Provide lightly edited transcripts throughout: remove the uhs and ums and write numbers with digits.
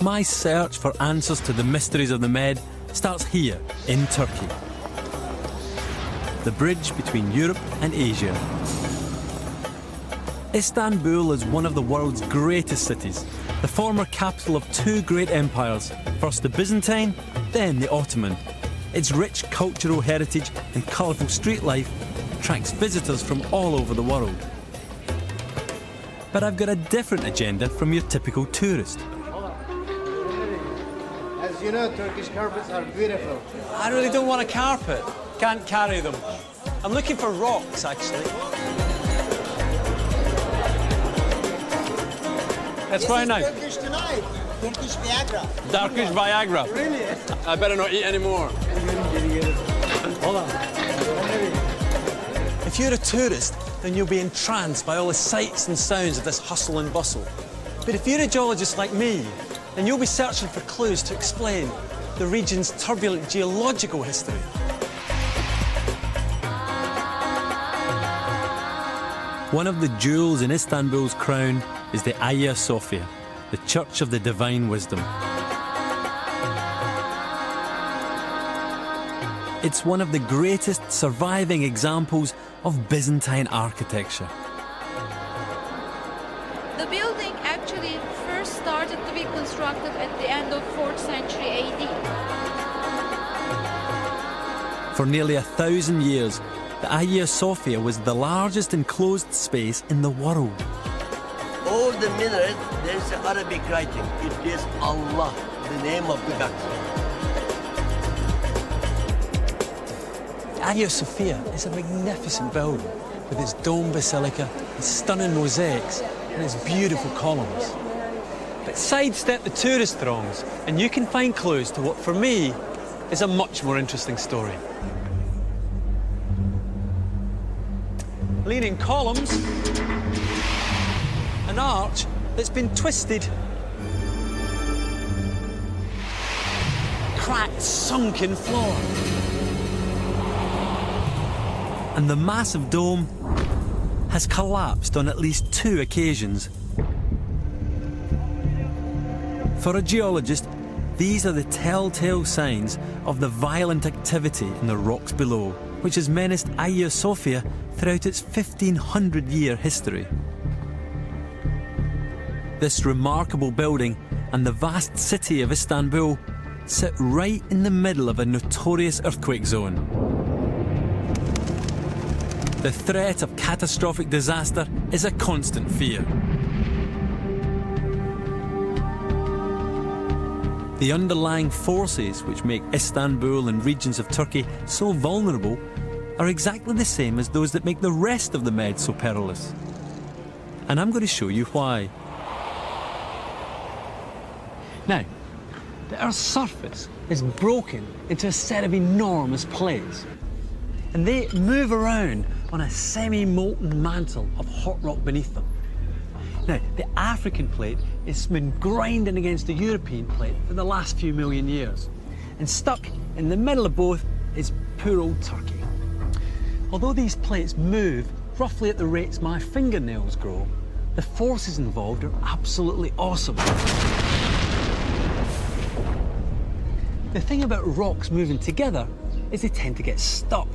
My search for answers to the mysteries of the Med starts here in Turkey. The bridge between Europe and Asia. Istanbul is one of the world's greatest cities, the former capital of two great empires, first the Byzantine, then the Ottoman. Its rich cultural heritage and colourful street life attracts visitors from all over the world. But I've got a different agenda from your typical tourist. As you know, Turkish carpets are beautiful. I really don't want a carpet. Can't carry them. I'm looking for rocks, actually. That's very nice. Turkish tonight. Turkish Viagra. Turkish Viagra. Really? I better not eat anymore. Hold on. If you're a tourist, then you'll be entranced by all the sights and sounds of this hustle and bustle. But if you're a geologist like me, then you'll be searching for clues to explain the region's turbulent geological history. One of the jewels in Istanbul's crown is the Hagia Sophia, the Church of the Divine Wisdom. It's one of the greatest surviving examples of Byzantine architecture. The building actually first started to be constructed at the end of 4th century AD. For nearly 1,000 years, the Hagia Sophia was the largest enclosed space in the world. All the minarets, there's Arabic writing. It is Allah, the name of the God. Hagia Sophia is a magnificent building with its dome basilica, its stunning mosaics, and its beautiful columns. But sidestep the tourist throngs, and you can find clues to what, for me, is a much more interesting story. Leaning columns, an arch that's been twisted, cracked, sunken floor. And the massive dome has collapsed on at least 2 occasions. For a geologist, these are the telltale signs of the violent activity in the rocks below, which has menaced Hagia Sophia throughout its 1,500-year history. This remarkable building and the vast city of Istanbul sit right in the middle of a notorious earthquake zone. The threat of catastrophic disaster is a constant fear. The underlying forces which make Istanbul and regions of Turkey so vulnerable are exactly the same as those that make the rest of the Med so perilous. And I'm going to show you why. Now, the Earth's surface is broken into a set of enormous plates, and they move around on a semi-molten mantle of hot rock beneath them. Now, the African plate has been grinding against the European plate for the last few million years, and stuck in the middle of both is poor old Turkey. Although these plates move roughly at the rates my fingernails grow, the forces involved are absolutely awesome. The thing about rocks moving together is they tend to get stuck.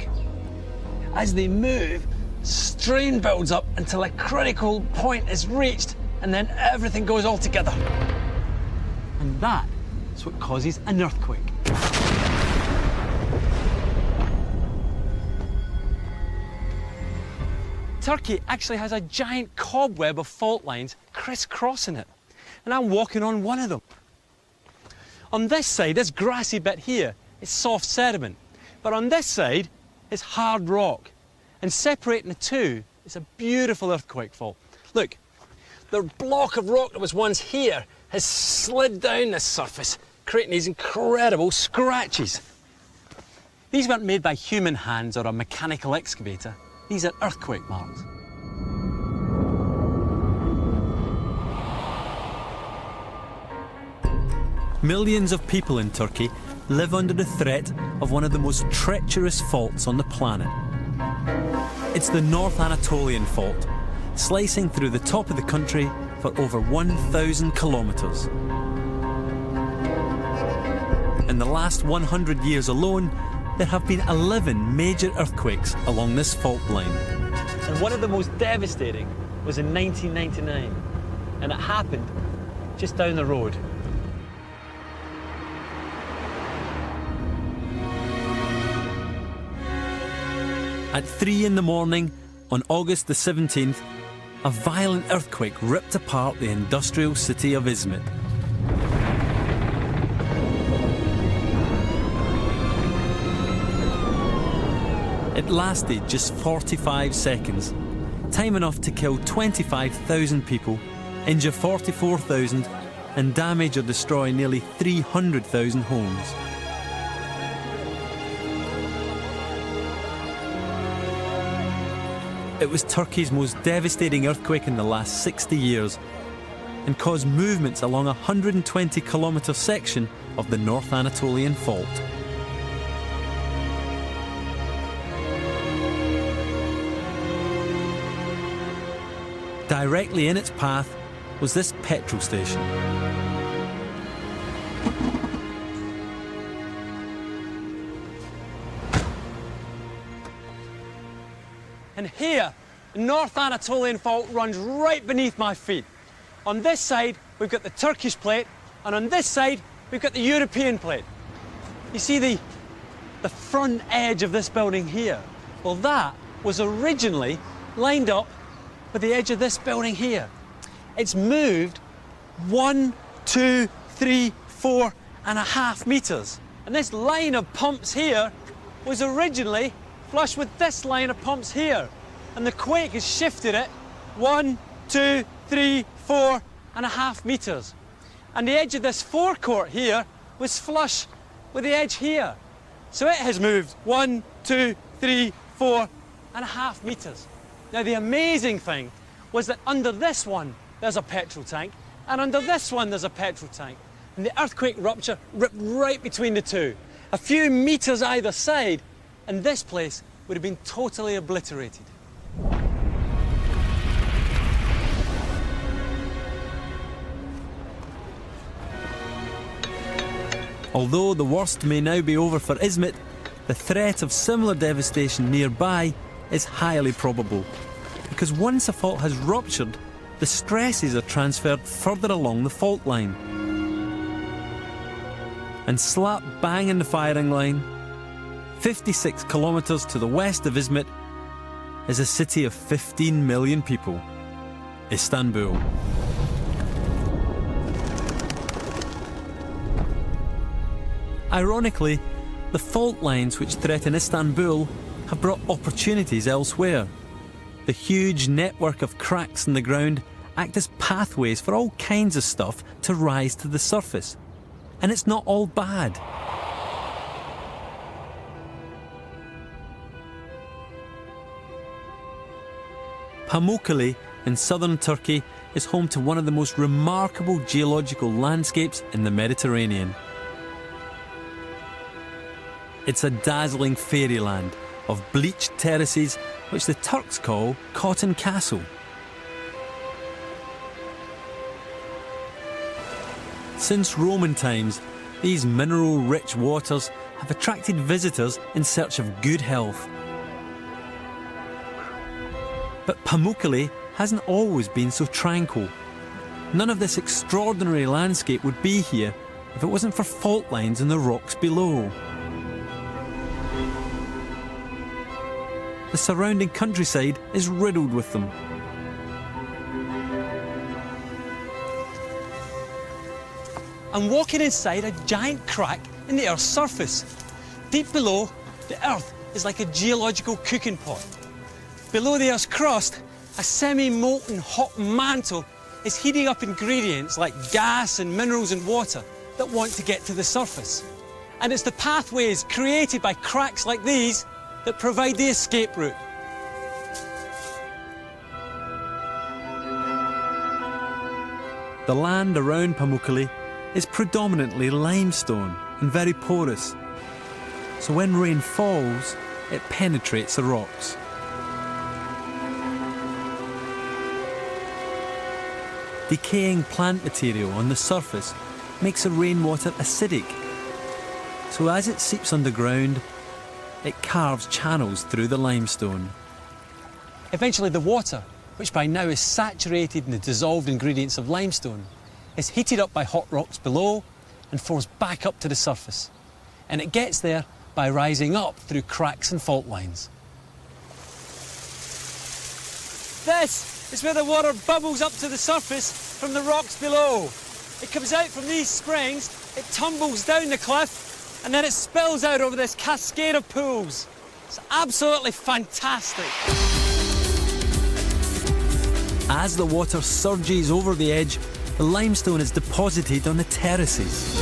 As they move, strain builds up until a critical point is reached, and then everything goes all together. And that is what causes an earthquake. Turkey actually has a giant cobweb of fault lines crisscrossing it, and I'm walking on one of them. On this side, this grassy bit here is soft sediment, but on this side is hard rock, and separating the two is a beautiful earthquake fault. Look, the block of rock that was once here has slid down this surface, creating these incredible scratches. These weren't made by human hands or a mechanical excavator. These are earthquake marks. Millions of people in Turkey live under the threat of one of the most treacherous faults on the planet. It's the North Anatolian Fault, slicing through the top of the country for over 1,000 kilometres. In the last 100 years alone, there have been 11 major earthquakes along this fault line. And one of the most devastating was in 1999, and it happened just down the road. At 3 in the morning on August the 17th, a violent earthquake ripped apart the industrial city of Izmit. It lasted just 45 seconds, time enough to kill 25,000 people, injure 44,000, and damage or destroy nearly 300,000 homes. It was Turkey's most devastating earthquake in the last 60 years and caused movements along a 120-kilometre section of the North Anatolian Fault. Directly in its path was this petrol station. And here, the North Anatolian Fault runs right beneath my feet. On this side, we've got the Turkish plate, and on this side, we've got the European plate. You see the front edge of this building here? Well, that was originally lined up with the edge of this building here. It's moved 1, 2, 3, 4.5 metres. And this line of pumps here was originally flush with this line of pumps here. And the quake has shifted it 1, 2, 3, 4.5 metres. And the edge of this forecourt here was flush with the edge here. So it has moved 1, 2, 3, 4.5 metres. Now the amazing thing was that under this one there's a petrol tank, and under this one there's a petrol tank. And the earthquake rupture ripped right between the two. A few metres either side, and this place would have been totally obliterated. Although the worst may now be over for Izmit, the threat of similar devastation nearby is highly probable, because once a fault has ruptured, the stresses are transferred further along the fault line. And slap bang in the firing line, 56 kilometres to the west of Izmit, is a city of 15 million people, Istanbul. Ironically, the fault lines which threaten Istanbul have brought opportunities elsewhere. The huge network of cracks in the ground act as pathways for all kinds of stuff to rise to the surface. And it's not all bad. Pamukkale in southern Turkey is home to one of the most remarkable geological landscapes in the Mediterranean. It's a dazzling fairyland of bleached terraces which the Turks call Cotton Castle. Since Roman times, these mineral-rich waters have attracted visitors in search of good health. But Pamukkale hasn't always been so tranquil. None of this extraordinary landscape would be here if it wasn't for fault lines in the rocks below. The surrounding countryside is riddled with them. I'm walking inside a giant crack in the Earth's surface. Deep below, the Earth is like a geological cooking pot. Below the Earth's crust, a semi-molten hot mantle is heating up ingredients like gas and minerals and water that want to get to the surface. And it's the pathways created by cracks like these that provide the escape route. The land around Pamukkale is predominantly limestone and very porous. So when rain falls, it penetrates the rocks. Decaying plant material on the surface makes the rainwater acidic. So as it seeps underground, it carves channels through the limestone. Eventually the water, which by now is saturated in the dissolved ingredients of limestone, is heated up by hot rocks below and flows back up to the surface. And it gets there by rising up through cracks and fault lines. This is where the water bubbles up to the surface from the rocks below. It comes out from these springs, it tumbles down the cliff, and then it spills out over this cascade of pools. It's absolutely fantastic. As the water surges over the edge, the limestone is deposited on the terraces.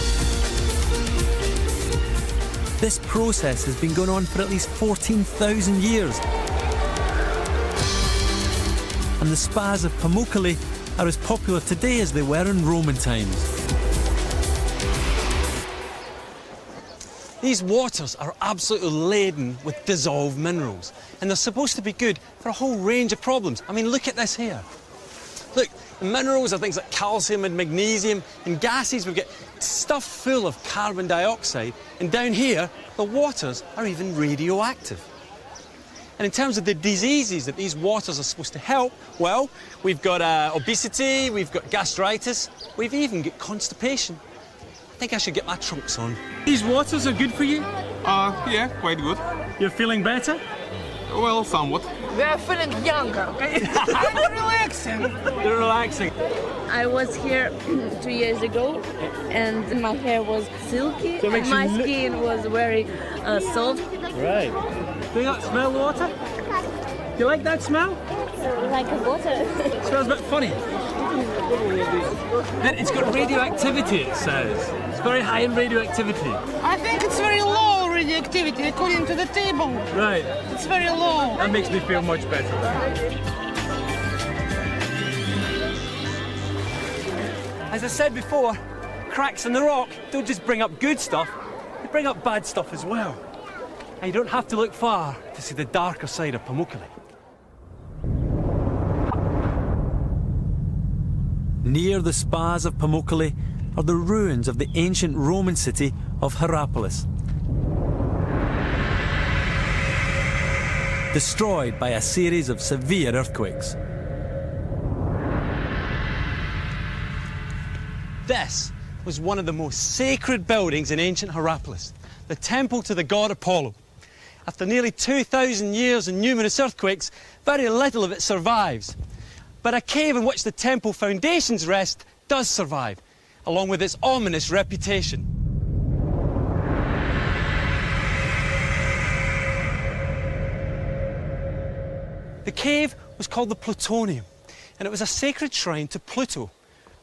This process has been going on for at least 14,000 years. And the spas of Pamukkale are as popular today as they were in Roman times. These waters are absolutely laden with dissolved minerals, and they're supposed to be good for a whole range of problems. I mean, look at this here. Look, the minerals are things like calcium and magnesium. In gases, we get stuff full of carbon dioxide, and down here, the waters are even radioactive. And in terms of the diseases that these waters are supposed to help, well, we've got obesity, we've got gastritis, we've even got constipation. I think I should get my trunks on. These waters are good for you? Yeah, quite good. You're feeling better? Well, somewhat. We are feeling younger. And relaxing. You're relaxing. I was here 2 years ago and my hair was silky So it and makes my you skin was very soft. Right. Do you not smell the water? Do you like that smell? Like a water. It smells a bit funny. Then it's got radioactivity, it says. It's very high in radioactivity. I think it's very low radioactivity according to the table. Right. It's very low. That makes me feel much better. As I said before, cracks in the rock don't just bring up good stuff, they bring up bad stuff as well. And you don't have to look far to see the darker side of Pamukkale. Near the spas of Pamukkale are the ruins of the ancient Roman city of Hierapolis, destroyed by a series of severe earthquakes. This was one of the most sacred buildings in ancient Hierapolis, the temple to the god Apollo. After nearly 2,000 years and numerous earthquakes, very little of it survives. But a cave in which the temple foundations rest does survive, along with its ominous reputation. The cave was called the Plutonium, and it was a sacred shrine to Pluto,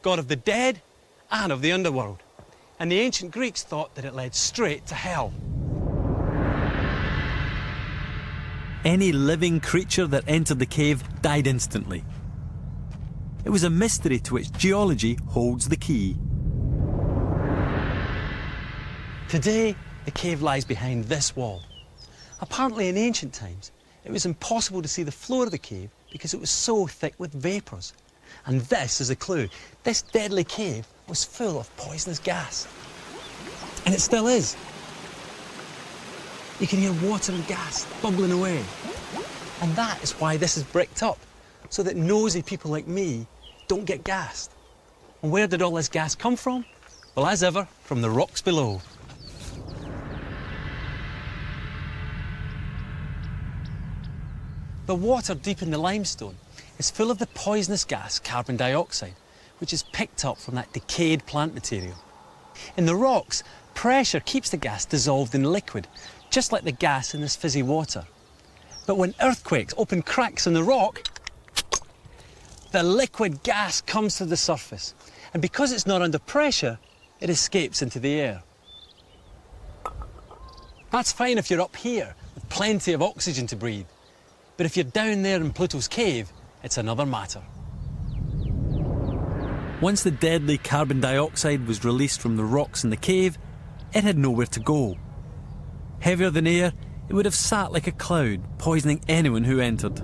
god of the dead and of the underworld. And the ancient Greeks thought that it led straight to hell. Any living creature that entered the cave died instantly. It was a mystery to which geology holds the key. Today, the cave lies behind this wall. Apparently in ancient times, it was impossible to see the floor of the cave because it was so thick with vapours. And this is a clue. This deadly cave was full of poisonous gas. And it still is. You can hear water and gas bubbling away. And that is why this is bricked up, so that nosy people like me don't get gassed. And where did all this gas come from? Well, as ever, from the rocks below. The water deep in the limestone is full of the poisonous gas carbon dioxide, which is picked up from that decayed plant material. In the rocks, pressure keeps the gas dissolved in liquid, just like the gas in this fizzy water. But when earthquakes open cracks in the rock, the liquid gas comes to the surface. And because it's not under pressure, it escapes into the air. That's fine if you're up here with plenty of oxygen to breathe. But if you're down there in Pluto's cave, it's another matter. Once the deadly carbon dioxide was released from the rocks in the cave, it had nowhere to go. Heavier than air, it would have sat like a cloud, poisoning anyone who entered.